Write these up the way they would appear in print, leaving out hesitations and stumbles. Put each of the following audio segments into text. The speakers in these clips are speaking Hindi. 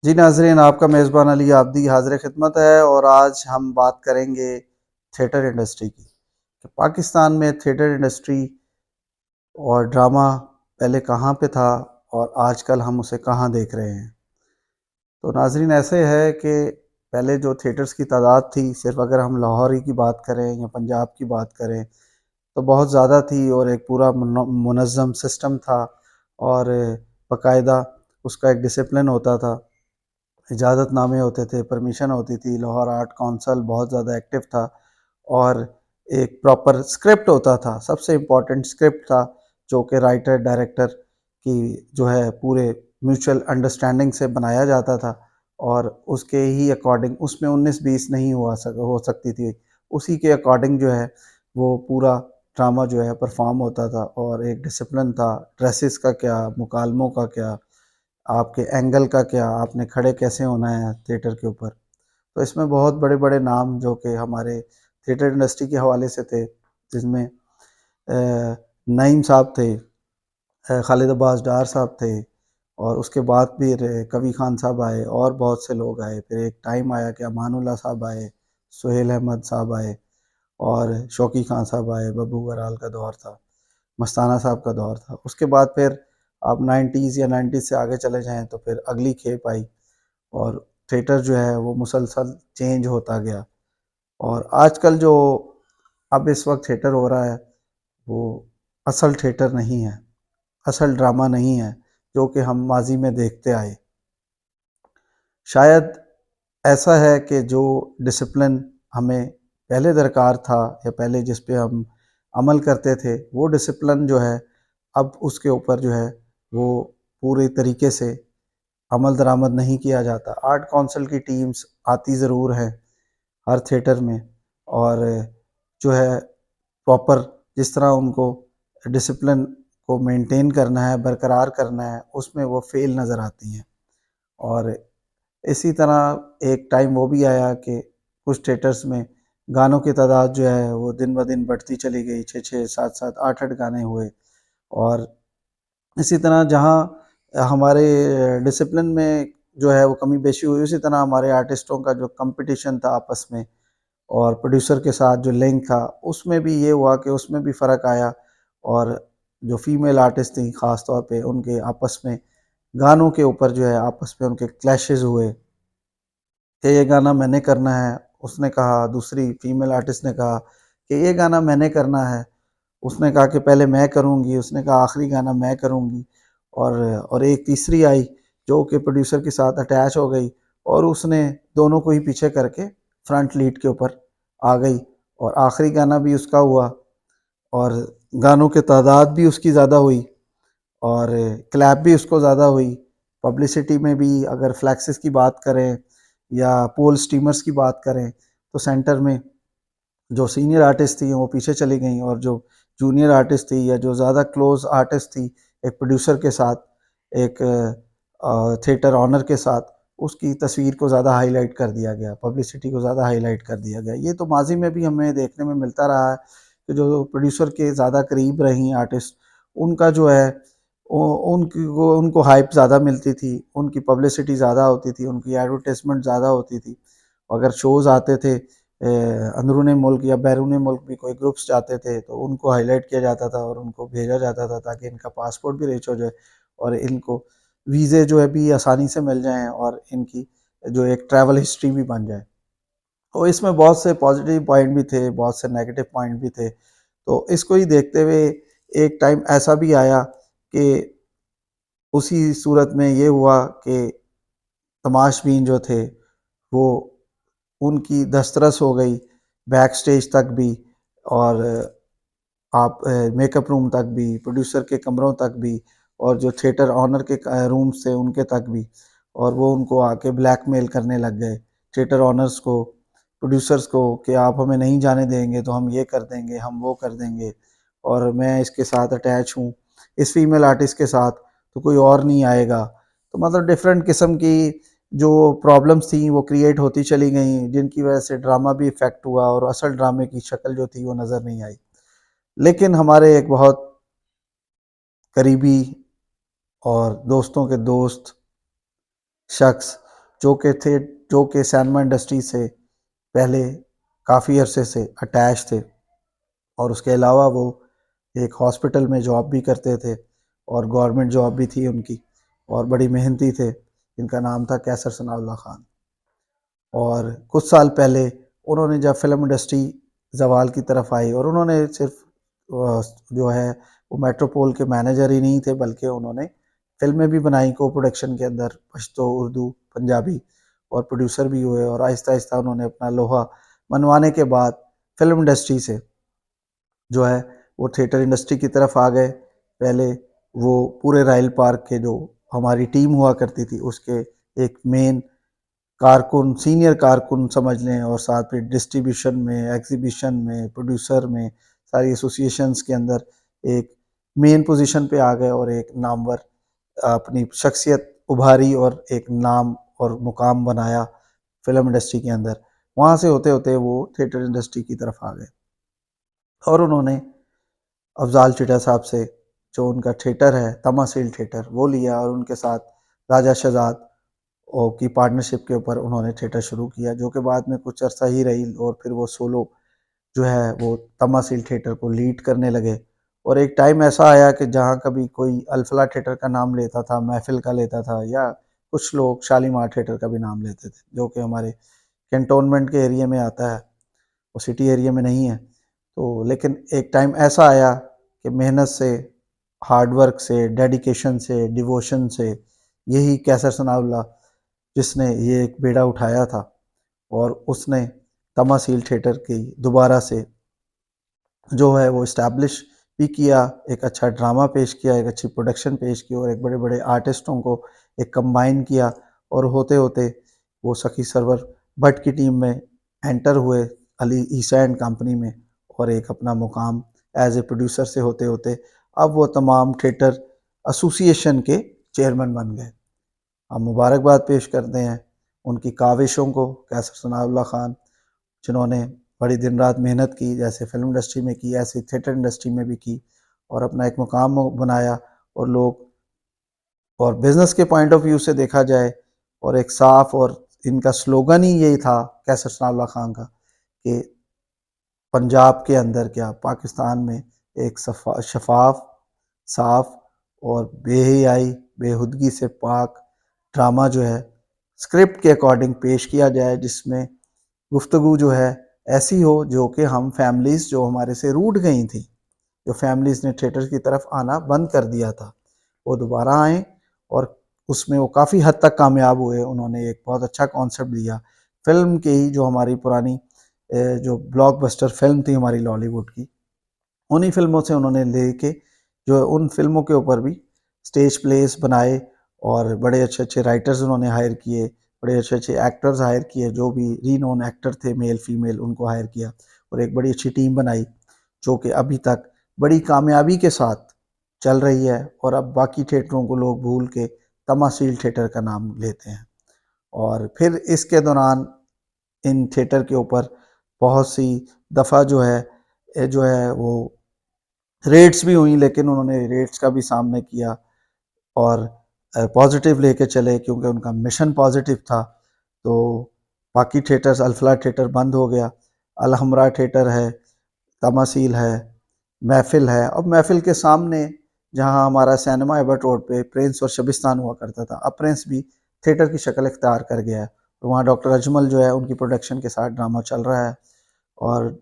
जी नाज़रीन, आपका मेज़बान अली आब्दी हाज़िर खिदमत है और आज हम बात करेंगे थिएटर इंडस्ट्री की। कि पाकिस्तान में थिएटर इंडस्ट्री और ड्रामा पहले कहाँ पे था और आजकल हम उसे कहाँ देख रहे हैं। तो नाज़रीन ऐसे है कि पहले जो थिएटर्स की तादाद थी, सिर्फ़ अगर हम लाहौर ही की बात करें या पंजाब की बात करें, तो बहुत ज़्यादा थी और एक पूरा मुनज़्ज़म सिस्टम था और बाकायदा उसका एक डिसिप्लिन होता था। इजाज़तनामे होते थे, परमिशन होती थी, लाहौर आर्ट काउंसिल बहुत ज़्यादा एक्टिव था और एक प्रॉपर स्क्रिप्ट होता था, सबसे इम्पोर्टेंट स्क्रिप्ट था, जो कि राइटर, डायरेक्टर की जो है पूरे म्यूचुअल अंडरस्टैंडिंग से बनाया जाता था और उसके ही अकॉर्डिंग उसमें 19-20 नहीं हो सकती थी। उसी के अकॉर्डिंग जो है वो पूरा ड्रामा जो है परफ़ॉर्म होता था और एक डिसिप्लिन था, ड्रेसेस का क्या, मुकालमों का क्या, आपके एंगल का क्या, आपने खड़े कैसे होना है थिएटर के ऊपर। तो इसमें बहुत बड़े-बड़े नाम जो कि हमारे थिएटर इंडस्ट्री के हवाले से थे, जिसमें नईम साहब थे, खालिद अब्बास डार साहब थे और उसके बाद फिर कवी खान साहब आए और बहुत से लोग आए। फिर एक टाइम आया कि अमानुल्लाह साहब आए, सुहेल अहमद साहब आए और शौकी खान साहब आए, बब्बू बहराल का दौर था, मस्ताना साहब का दौर था। उसके बाद फिर आप 90s या 90s से आगे चले जाएँ तो फिर अगली खेप आई और थिएटर जो है वो मुसलसल चेंज होता गया और आजकल जो अब इस वक़्त थिएटर हो रहा है, वो असल थिएटर नहीं है, असल ड्रामा नहीं है, जो कि हम माज़ी में देखते आए। शायद ऐसा है कि जो डिसिप्लिन हमें पहले दरकार था या पहले जिस पे हम अमल करते थे, वो डिसिप्लिन जो है, अब उसके ऊपर जो है, वो पूरे तरीके से अमल दरामद नहीं किया जाता। आर्ट काउंसिल की टीम्स आती ज़रूर हैं हर थिएटर में और जो है प्रॉपर जिस तरह उनको डिसिप्लिन को मेंटेन करना है, बरकरार करना है, उसमें वो फ़ेल नज़र आती हैं। और इसी तरह एक टाइम वो भी आया कि कुछ थिएटर्स में गानों की तादाद जो है वो दिन-ब-दिन बढ़ती चली गई, 6-6, 7-7, 8-8 गाने हुए और इसी तरह जहाँ हमारे डिसिप्लिन में जो है वो कमी पेशी हुई, उसी तरह हमारे आर्टिस्टों का जो कॉम्पिटिशन था आपस में और प्रोड्यूसर के साथ जो लिंक था, उसमें भी ये हुआ कि उसमें भी फ़र्क आया और जो फीमेल आर्टिस्ट थीं ख़ास तौर पे उनके आपस में गानों के ऊपर जो है आपस में उनके क्लैशेज़ हुए कि ये गाना मैंने करना है, उसने कहा, दूसरी फीमेल आर्टिस्ट ने कहा कि ये गाना मैंने करना है, उसने कहा कि पहले मैं करूँगी, उसने कहा आखिरी गाना मैं करूँगी और एक तीसरी आई जो कि प्रोड्यूसर के साथ अटैच हो गई और उसने दोनों को ही पीछे करके फ्रंट लीड के ऊपर आ गई और आखिरी गाना भी उसका हुआ और गानों की तादाद भी उसकी ज़्यादा हुई और क्लैप भी उसको ज़्यादा हुई। पब्लिसिटी में भी अगर फ्लैक्सेस की बात करें या पोल स्टीमर्स की बात करें, तो सेंटर में जो सीनियर आर्टिस्ट थी वो पीछे चली गईं और जो जूनियर आर्टिस्ट थी या जो ज़्यादा क्लोज़ आर्टिस्ट थी एक प्रोड्यूसर के साथ, एक थिएटर ओनर के साथ, उसकी तस्वीर को ज़्यादा हाईलाइट कर दिया गया, पब्लिसिटी को ज़्यादा हाईलाइट कर दिया गया। ये तो माज़ी में भी हमें देखने में मिलता रहा है कि जो प्रोड्यूसर के ज़्यादा करीब रहीं आर्टिस्ट, उनका जो है वो उनको हाइप ज़्यादा मिलती थी, उनकी पब्लिसिटी ज़्यादा होती थी, उनकी एडवर्टाइज़मेंट ज़्यादा होती थी। अगर शोज़ आते थे अंदरूनी मुल्क या बैरूनी मुल्क भी कोई ग्रुप्स जाते थे तो उनको हाईलाइट किया जाता था और उनको भेजा जाता था ताकि इनका पासपोर्ट भी रीच हो जाए और इनको वीज़े जो है भी आसानी से मिल जाएँ और इनकी जो एक ट्रैवल हिस्ट्री भी बन जाए। तो इसमें बहुत से पॉज़िटिव पॉइंट भी थे, बहुत से नेगेटिव पॉइंट भी थे। तो इसको ही देखते हुए एक टाइम ऐसा भी आया कि उसी सूरत में ये हुआ कि तमाशबीन जो थे वो उनकी दस्तरस हो गई बैक स्टेज तक भी और आप मेकअप रूम तक भी, प्रोड्यूसर के कमरों तक भी और जो थिएटर ओनर के रूम्स थे उनके तक भी और वो उनको आके ब्लैकमेल करने लग गए। थिएटर ओनर्स को, प्रोड्यूसर्स को कि आप हमें नहीं जाने देंगे तो हम ये कर देंगे, हम वो कर देंगे और मैं इसके साथ अटैच हूँ, इस फीमेल आर्टिस्ट के साथ तो कोई और नहीं आएगा। तो मतलब डिफरेंट किस्म की जो प्रॉब्लम्स थी वो क्रिएट होती चली गईं, जिनकी वजह से ड्रामा भी इफ़ेक्ट हुआ और असल ड्रामे की शक्ल जो थी वो नज़र नहीं आई। लेकिन हमारे एक बहुत करीबी और दोस्तों के दोस्त शख्स जो कि सिनेमा इंडस्ट्री से पहले काफ़ी अरसे से अटैच थे, और उसके अलावा वो एक हॉस्पिटल में जॉब भी करते थे और गवर्नमेंट जॉब भी थी उनकी, और बड़ी मेहनती थे। इनका नाम था कैसर सनाउल्लाह खान। और कुछ साल पहले उन्होंने जब फिल्म इंडस्ट्री जवाल की तरफ आई, और उन्होंने सिर्फ जो है वो मेट्रोपोल के मैनेजर ही नहीं थे, बल्कि उन्होंने फिल्में भी बनाई को प्रोडक्शन के अंदर, पश्तो, उर्दू, पंजाबी, और प्रोड्यूसर भी हुए। और आहिस्ता आहिस्ता उन्होंने अपना लोहा मनवाने के बाद फिल्म इंडस्ट्री से जो है वो थिएटर इंडस्ट्री की तरफ आ गए। पहले वो पूरे रायल पार्क के जो हमारी टीम हुआ करती थी उसके एक मेन कारकुन, सीनियर कारकुन समझ लें, और साथ में डिस्ट्रीब्यूशन में, एग्जीबिशन में, प्रोड्यूसर में, सारी एसोसिएशंस के अंदर एक मेन पोजीशन पे आ गए, और एक नामवर अपनी शख्सियत उभारी और एक नाम और मुकाम बनाया फिल्म इंडस्ट्री के अंदर। वहाँ से होते होते वो थिएटर इंडस्ट्री की तरफ आ गए, और उन्होंने अफजाल चिटा साहब से जो उनका थिएटर है तमासील थिएटर वो लिया, और उनके साथ राजा शहजाद की पार्टनरशिप के ऊपर उन्होंने थिएटर शुरू किया, जो कि बाद में कुछ अरसा ही रही, और फिर वो सोलो जो है वो तमासील थिएटर को लीड करने लगे। और एक टाइम ऐसा आया कि जहाँ कभी कोई अल्फला थिएटर का नाम लेता था, महफिल का लेता था, या कुछ लोग शालीमार थिएटर का भी नाम लेते थे, जो कि हमारे कैंटोनमेंट के एरिया में आता है, वो सिटी एरिया में नहीं है। तो लेकिन एक टाइम ऐसा आया कि मेहनत से, हार्डवर्क से, डेडिकेशन से, डिवोशन से, यही कैसर सनाउल्लाह जिसने ये एक बेड़ा उठाया था, और उसने तमासील थिएटर की दोबारा से जो है वो इस्टेब्लिश भी किया, एक अच्छा ड्रामा पेश किया, एक अच्छी प्रोडक्शन पेश की, और एक बड़े बड़े आर्टिस्टों को एक कंबाइन किया, और होते होते वो सखी सरवर भट्ट की टीम में एंटर हुए, अली ईसा एंड कंपनी में, और एक अपना मुकाम एज ए प्रोड्यूसर से होते होते अब वो तमाम थिएटर एसोसिएशन के चेयरमैन बन गए। हम मुबारकबाद पेश करते हैं उनकी काविशों को, कैसर सनाउल्लाह खान, जिन्होंने बड़ी दिन रात मेहनत की, जैसे फिल्म इंडस्ट्री में की ऐसे थिएटर इंडस्ट्री में भी की, और अपना एक मुकाम बनाया। और लोग, और बिज़नेस के पॉइंट ऑफ व्यू से देखा जाए, और एक साफ, और इनका स्लोगन ही यही था कैसर सनाउल्लाह खान का, कि पंजाब के अंदर क्या पाकिस्तान में एक शफाफ, साफ और बेहयाई, बेहुदगी से पाक ड्रामा जो है स्क्रिप्ट के अकॉर्डिंग पेश किया जाए, जिसमें गुफ्तगू जो है ऐसी हो जो कि हम फैमिलीज़ जो हमारे से रूठ गई थी, जो फैमिलीज़ ने थिएटर की तरफ आना बंद कर दिया था, वो दोबारा आएँ, और उसमें वो काफ़ी हद तक कामयाब हुए। उन्होंने एक बहुत अच्छा कॉन्सेप्ट दिया फ़िल्म की ही, जो हमारी पुरानी जो ब्लॉकबस्टर फ़िल्म थी हमारी लॉलीवुड की, उन्हीं फ़िल्मों से उन्होंने लेके जो उन फ़िल्मों के ऊपर भी स्टेज प्लेस बनाए, और बड़े अच्छे अच्छे राइटर्स उन्होंने हायर किए, बड़े अच्छे अच्छे एक्टर्स हायर किए, जो भी रीनोन एक्टर थे मेल फीमेल उनको हायर किया, और एक बड़ी अच्छी टीम बनाई, जो कि अभी तक बड़ी कामयाबी के साथ चल रही है। और अब बाकी थिएटरों को लोग भूल के तमासील थिएटर का नाम लेते हैं। और फिर इसके दौरान इन थिएटर के ऊपर बहुत सी दफ़ा जो है वो रेट्स भी हुई, लेकिन उन्होंने रेट्स का भी सामना किया, और पॉजिटिव लेके चले, क्योंकि उनका मिशन पॉजिटिव था। तो बाकी थिएटर्स, अल्फला थिएटर बंद हो गया, अलहमरा थिएटर है, तमासील है, महफिल है। अब महफिल के सामने जहाँ हमारा सिनेमा एबर्ट रोड पे प्रिंस और शबिस्तान हुआ करता था, अब प्रिंस भी थिएटर की शक्ल इख्तियार कर गया है, और वहाँ डॉक्टर अजमल जो है उनकी प्रोडक्शन के साथ ड्रामा चल रहा है। और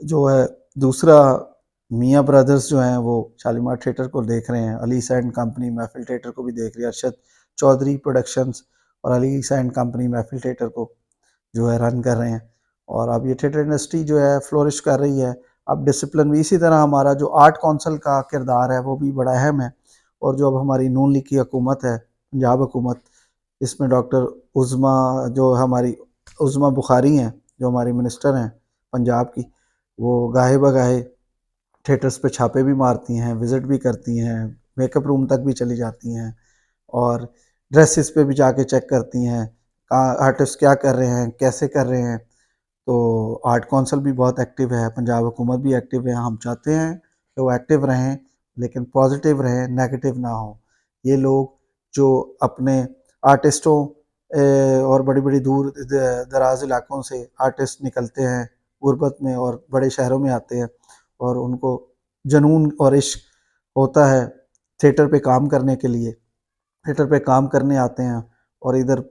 जो है दूसरा, मियाँ ब्रदर्स जो हैं वो शालीमार थिएटर को देख रहे हैं, अली ईसा एंड कंपनी महफिल थिएटर को भी देख रही है, अरशद चौधरी प्रोडक्शंस और अली ईसा एंड कंपनी महफिल थिएटर को जो है रन कर रहे हैं। और अब ये थिएटर इंडस्ट्री जो है फ्लोरिश कर रही है। अब डिसिप्लिन भी इसी तरह, हमारा जो आर्ट कौंसल का किरदार है वो भी बड़ा अहम है। और जो अब हमारी नून लीग की हुकूमत है, पंजाब हुकूमत, इसमें डॉक्टर उज़्मा, जो हमारी उज़्मा बुखारी हैं, जो हमारी मिनिस्टर हैं पंजाब की, वो गाहे बगाहे थिएटर्स पे छापे भी मारती हैं, विज़िट भी करती हैं, मेकअप रूम तक भी चली जाती हैं, और ड्रेसेस पे भी जाके चेक करती हैं, कहाँ आर्टिस्ट क्या कर रहे हैं, कैसे कर रहे हैं। तो आर्ट कौंसल भी बहुत एक्टिव है, पंजाब हुकूमत भी एक्टिव है। हम चाहते हैं कि वो एक्टिव रहें, लेकिन पॉजिटिव रहें, नेगेटिव ना हो। ये लोग जो अपने आर्टिस्टों और बड़ी-बड़ी दूर दराज इलाकों से आर्टिस्ट निकलते हैं गुरबत में और बड़े शहरों में आते हैं और उनको जुनून और इश्क होता है थिएटर पे काम करने के लिए। थिएटर पे काम करने आते हैं और इधर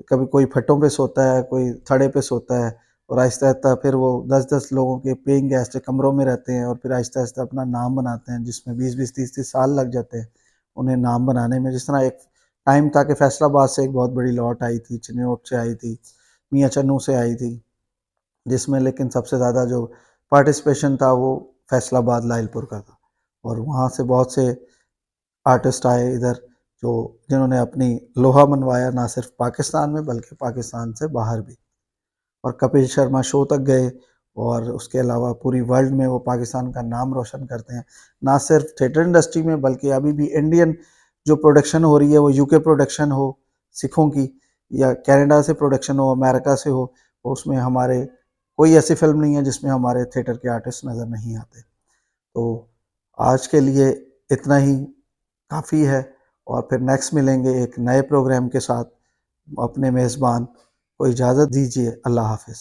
कभी कोई फट्टों पे सोता है, कोई थड़े पे सोता है और आहिस्ता-आहिस्ता फिर वो 10-10 लोगों के पेइंग गेस्ट कमरों में रहते हैं और फिर आहिस्ता-आहिस्ता अपना नाम बनाते हैं, जिसमें 20-20, 30-30 साल लग जाते हैं उन्हें नाम बनाने में। जिस तरह एक टाइम था कि फैसलाबाद से एक बहुत बड़ी लॉट आई थी, चिन्नौट से आई थी, मियाँ चन्नू से आई थी, जिसमें लेकिन सबसे ज़्यादा जो पार्टिसिपेशन था वो फैसलाबाद लाइलपुर का था और वहाँ से बहुत से आर्टिस्ट आए इधर जो जिन्होंने अपनी लोहा मनवाया ना सिर्फ पाकिस्तान में बल्कि पाकिस्तान से बाहर भी। और कपिल शर्मा शो तक गए और उसके अलावा पूरी वर्ल्ड में वो पाकिस्तान का नाम रोशन करते हैं। ना सिर्फ थिएटर इंडस्ट्री में बल्कि अभी भी इंडियन जो प्रोडक्शन हो रही है वो यूके प्रोडक्शन हो सिखों की या कनाडा से प्रोडक्शन हो, अमेरिका से हो, उसमें हमारे कोई ऐसी फ़िल्म नहीं है जिसमें हमारे थिएटर के आर्टिस्ट नज़र नहीं आते। तो आज के लिए इतना ही काफ़ी है और फिर नेक्स्ट मिलेंगे एक नए प्रोग्राम के साथ। अपने मेज़बान को इजाज़त दीजिए। अल्लाह हाफ़िज़।